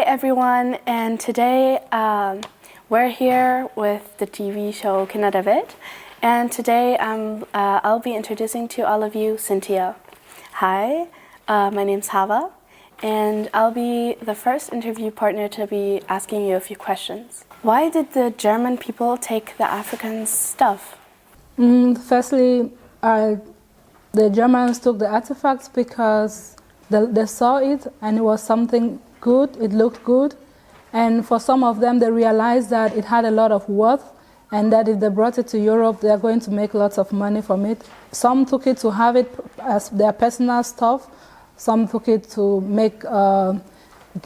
everyone, and today we're here with the TV show Kinder der Welt, and today I'll be introducing to all of you Cynthia. Hi, my name's Hava, and I'll be the first interview partner to be asking you a few questions. Why did the German people take the African stuff? Firstly, the Germans took the artifacts because they saw it and it was something good, it looked good, and for some of them they realized that it had a lot of worth and that if they brought it to Europe they are going to make lots of money from it. Some took it to have it as their personal stuff, some took it to make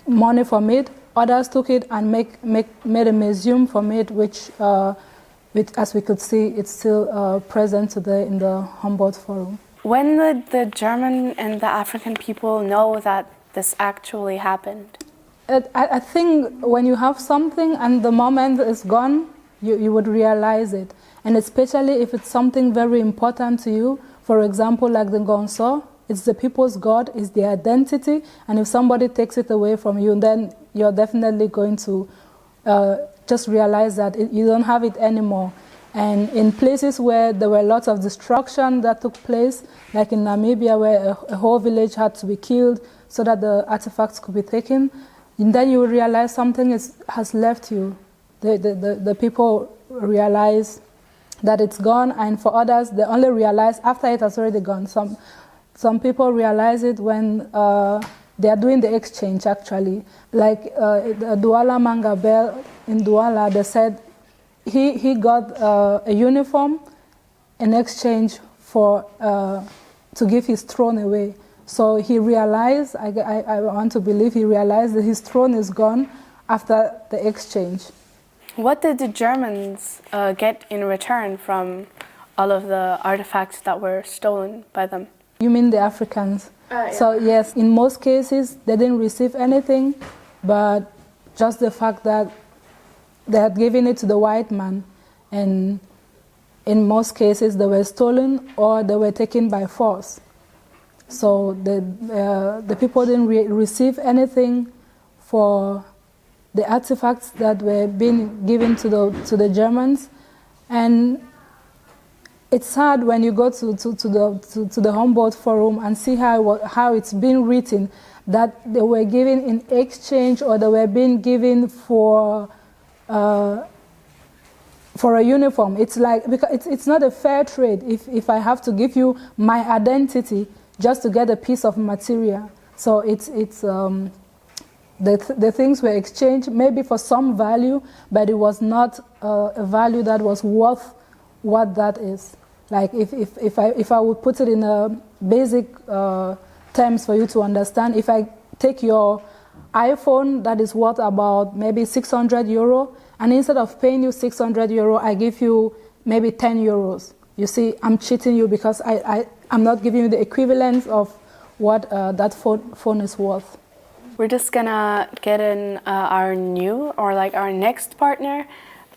money from it, others took it and made a museum from it, which as we could see, it's still present today in the Humboldt Forum. When did the German and the African people know that this actually happened? I think when you have something and the moment is gone, you would realize it. And especially if it's something very important to you, for example, like the Gonso, it's the people's God, it's their identity, and if somebody takes it away from you, then you're definitely going to just realize that you don't have it anymore. And in places where there were lots of destruction that took place, like in Namibia where a whole village had to be killed so that the artifacts could be taken, and then you realize something has left you. The people realize that it's gone, and for others, they only realize after it has already gone. Some people realize it when they are doing the exchange, actually. Like Douala Mangabel in Douala, they said he got a uniform in exchange for to give his throne away. So he realized, I want to believe he realized that his throne is gone after the exchange. What did the Germans get in return from all of the artifacts that were stolen by them? You mean the Africans? Yeah. So yes, in most cases they didn't receive anything, but just the fact that they had given it to the white man, and in most cases they were stolen or they were taken by force. So the people didn't receive anything for the artifacts that were being given to the Germans, and it's sad when you go to the Humboldt Forum and see how it's been written that they were given in exchange or they were being given for a uniform. It's like, because it's not a fair trade if I have to give you my identity just to get a piece of material. So the things were exchanged maybe for some value, but it was not a value that was worth what that is. Like if I would put it in a basic terms for you to understand, if I take your iPhone that is worth about maybe 600 euro, and instead of paying you 600 euro, I give you maybe 10 euros. You see, I'm cheating you because I'm not giving you the equivalent of what that phone is worth. We're just gonna get in our next partner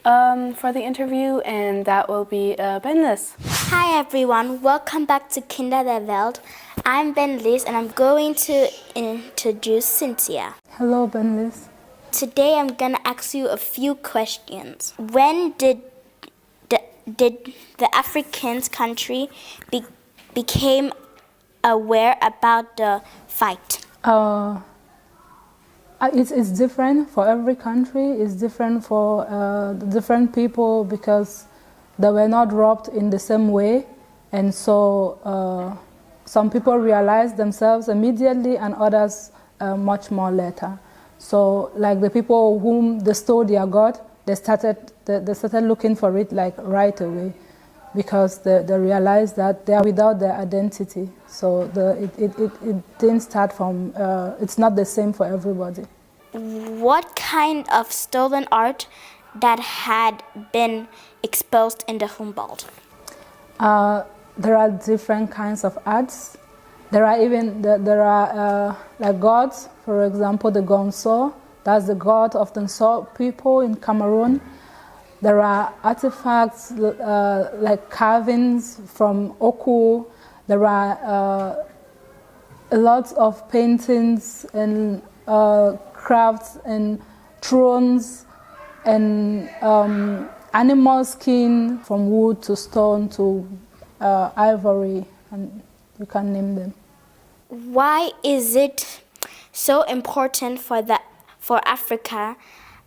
for the interview, and that will be Ben-Liz. Hi everyone, welcome back to Kinder der Welt. I'm Ben-Liz and I'm going to introduce Cynthia. Hello Ben-Liz. Today I'm gonna ask you a few questions. When did the African country became aware about the fight? It's different for every country. It's different for the different people because they were not robbed in the same way, and so some people realized themselves immediately and others much more later. So like the people whom they stole their God, they started looking for it like right away because they realized that they are without their identity. So it didn't start from, it's not the same for everybody. What kind of stolen art that had been exposed in the Humboldt? There are different kinds of arts. There are like gods, for example, the Gonso, that's the god of the Nso people in Cameroon. There are artifacts like carvings from Oku. There are lots of paintings and crafts and thrones and animal skin, from wood to stone to ivory, and you can name them. Why is it so important for Africa,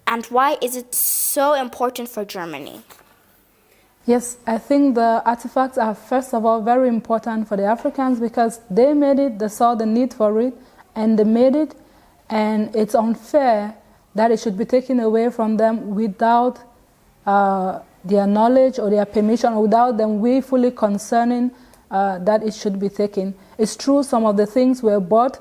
and why is it so important for Germany? Yes, I think the artifacts are first of all very important for the Africans because they made it, they saw the need for it, and they made it, and it's unfair that it should be taken away from them without their knowledge or their permission, or without them willfully concerning that it should be taken. It's true some of the things were bought,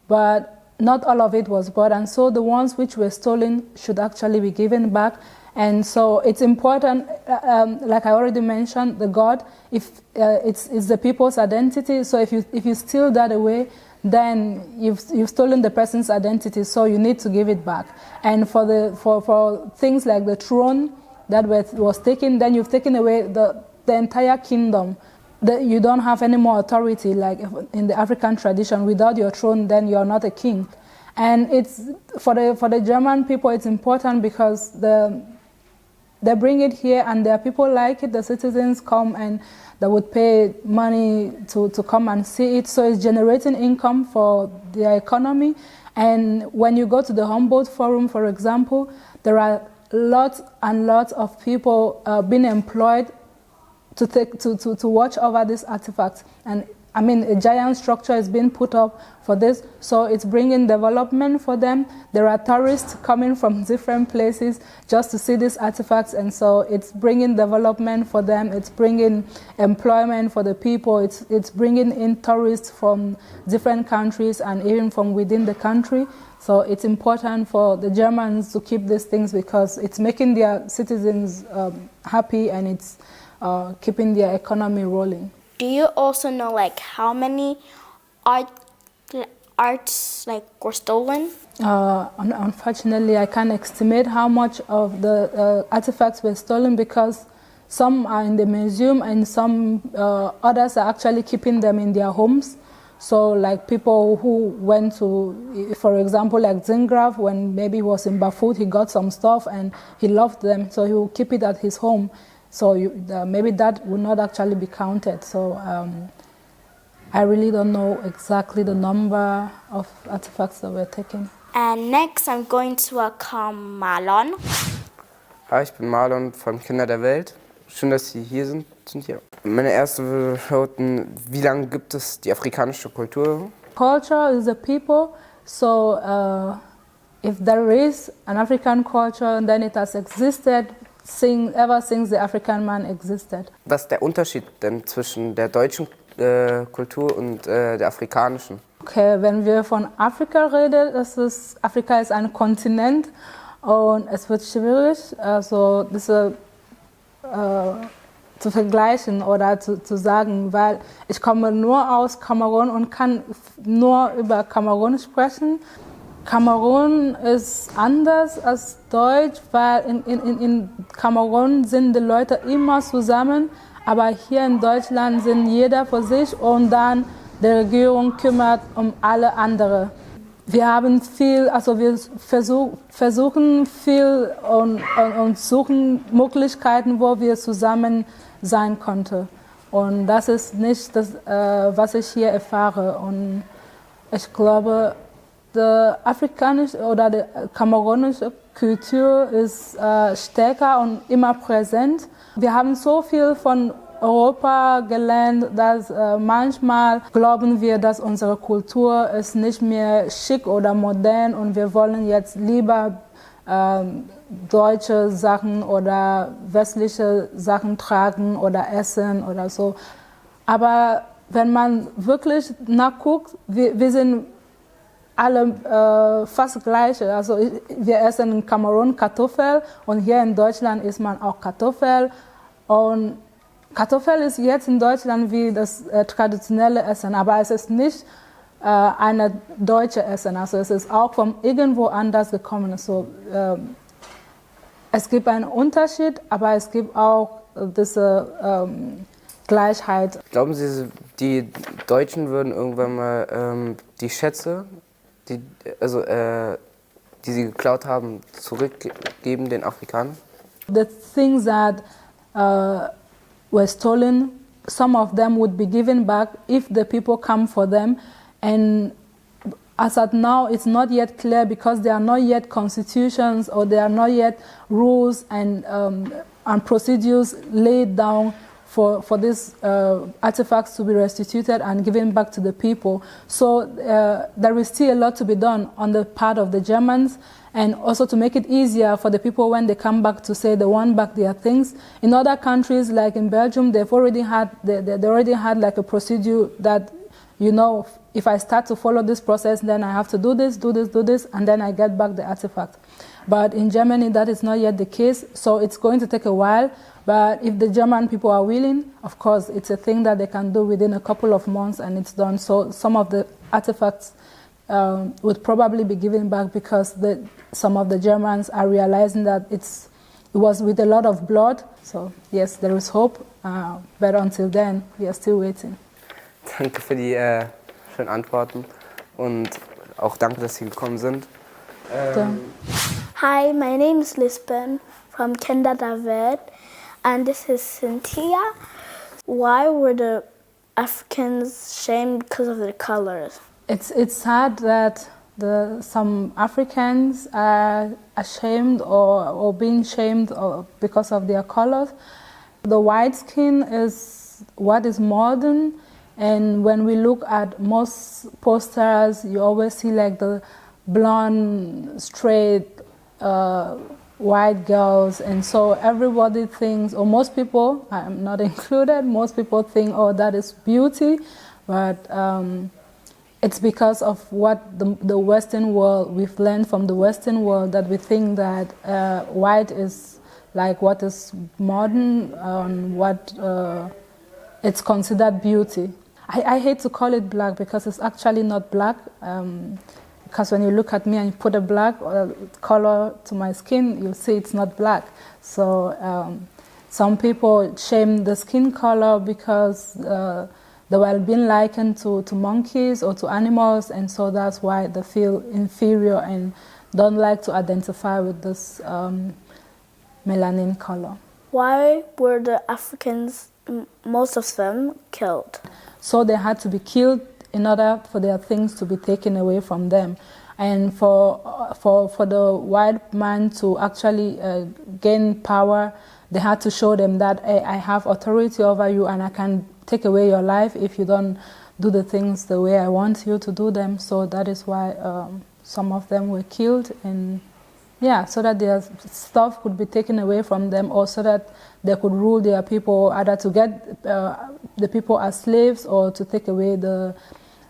but not all of it was bought, and so the ones which were stolen should actually be given back. And so it's important, like I already mentioned, the God, if it's the people's identity. So if you steal that away, then you've stolen the person's identity. So you need to give it back. And for things like the throne that was taken, then you've taken away the entire kingdom. You don't have any more authority, like in the African tradition. Without your throne, then you're not a king. And it's for the German people, it's important because they bring it here, and there are people like it. The citizens come and they would pay money to come and see it. So it's generating income for their economy. And when you go to the Humboldt Forum, for example, there are lots and lots of people being employed to watch over these artifacts. And I mean, a giant structure is being put up for this, so it's bringing development for them. There are tourists coming from different places just to see these artifacts, and so it's bringing development for them. It's bringing employment for the people. It's bringing in tourists from different countries and even from within the country. So it's important for the Germans to keep these things because it's making their citizens happy, and it's keeping their economy rolling. Do you also know like how many arts like were stolen? Unfortunately, I can't estimate how much of the artifacts were stolen because some are in the museum and some others are actually keeping them in their homes. So like people who went to, for example, like Zingraf, when maybe he was in Bafut, he got some stuff and he loved them, so he will keep it at his home. So maybe that would not actually be counted. So I really don't know exactly the number of artifacts that were taken. And next I'm going to welcome Marlon. Hi, ich bin Marlon von Kinder der Welt. Schön, dass Sie hier sind. Meine erste lauten, wie lange gibt es die afrikanische Kultur? Culture is a people. So if there is an African culture, then it has existed ever since the African man existed. Was ist der Unterschied denn zwischen der deutschen Kultur und der afrikanischen? Okay, wenn wir von Afrika reden, Afrika ist ein Kontinent und es wird schwierig, also diese zu vergleichen oder zu sagen, weil ich komme nur aus Kamerun und kann nur über Kamerun sprechen. Kamerun ist anders als Deutsch, weil in Kamerun sind die Leute immer zusammen, aber hier in Deutschland sind jeder für sich und dann die Regierung kümmert um alle anderen. Wir haben viel, also wir versuchen viel und suchen Möglichkeiten, wo wir zusammen sein konnten. Und das ist nicht das, was ich hier erfahre. Und ich glaube, die afrikanische oder die kamerunische Kultur ist stärker und immer präsent. Wir haben so viel von Europa gelernt, dass manchmal glauben wir, dass unsere Kultur ist nicht mehr schick oder modern und wir wollen jetzt lieber deutsche Sachen oder westliche Sachen tragen oder essen oder so. Aber wenn man wirklich nachguckt, wir sind alle fast gleiche. Also wir essen in Kamerun Kartoffel und hier in Deutschland isst man auch Kartoffel. Und Kartoffel ist jetzt in Deutschland wie das traditionelle Essen, aber es ist nicht eine deutsche Essen. Also es ist auch von irgendwo anders gekommen. So, es gibt einen Unterschied, aber es gibt auch diese Gleichheit. Glauben Sie, die Deutschen würden irgendwann mal die Schätze, die sie geklaut haben, zurückgeben den Afrikanern? The things that were stolen, some of them would be given back if the people come for them. And as at now, it's not yet clear because there are not yet constitutions or there are not yet rules and procedures laid down for these artifacts to be restituted and given back to the people. So there is still a lot to be done on the part of the Germans, and also to make it easier for the people when they come back to say they want back their things. In other countries, like in Belgium, they already had like a procedure that, you know, if I start to follow this process, then I have to do this, and then I get back the artifact. But in Germany, that is not yet the case, so it's going to take a while. But if the German people are willing, of course, it's a thing that they can do within a couple of months and it's done. So some of the artifacts would probably be given back because some of the Germans are realizing that it was with a lot of blood. So yes, there is hope, but until then, we are still waiting. Danke für die schönen Antworten und auch danke, dass Sie gekommen sind. Hi, my name is Lisbon from Kinder der Welt, and this is Cynthia. Why were the Africans shamed because of their colors? It's sad that some Africans are ashamed or being shamed because of their colors. The white skin is what is modern, and when we look at most posters, you always see like the blonde, straight, white girls, and so everybody thinks, or most people, I'm not included, most people think, oh, that is beauty, but it's because of what the Western world, we've learned from the Western world, that we think that white is like what is modern, what it's considered beauty. I hate to call it black because it's actually not black. Because when you look at me and you put a black color to my skin, you'll see it's not black. So some people shame the skin color because they were being likened to monkeys or to animals, and so that's why they feel inferior and don't like to identify with this melanin color. Why were the Africans, most of them, killed? So they had to be killed in order for their things to be taken away from them. And for the white man to actually gain power, they had to show them that, hey, I have authority over you and I can take away your life if you don't do the things the way I want you to do them. So that is why some of them were killed, and yeah, so that their stuff could be taken away from them, or so that they could rule their people, either to get the people as slaves or to take away the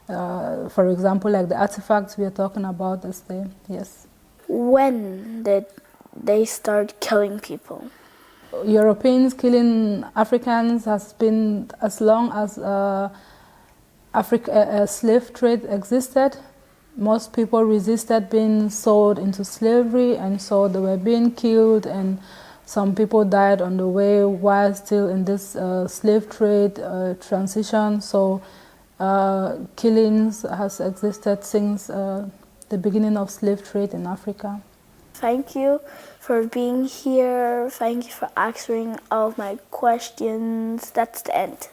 for example, like the artifacts we are talking about this day. Yes. When did they start killing people? Europeans killing Africans has been as long as slave trade existed. Most people resisted being sold into slavery, and so they were being killed, and some people died on the way while still in this slave trade transition. So killings has existed since the beginning of slave trade in Africa. Thank you for being here. Thank you for answering all of my questions. That's the end.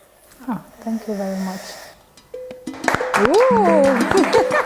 Oh, thank you very much. Ooh.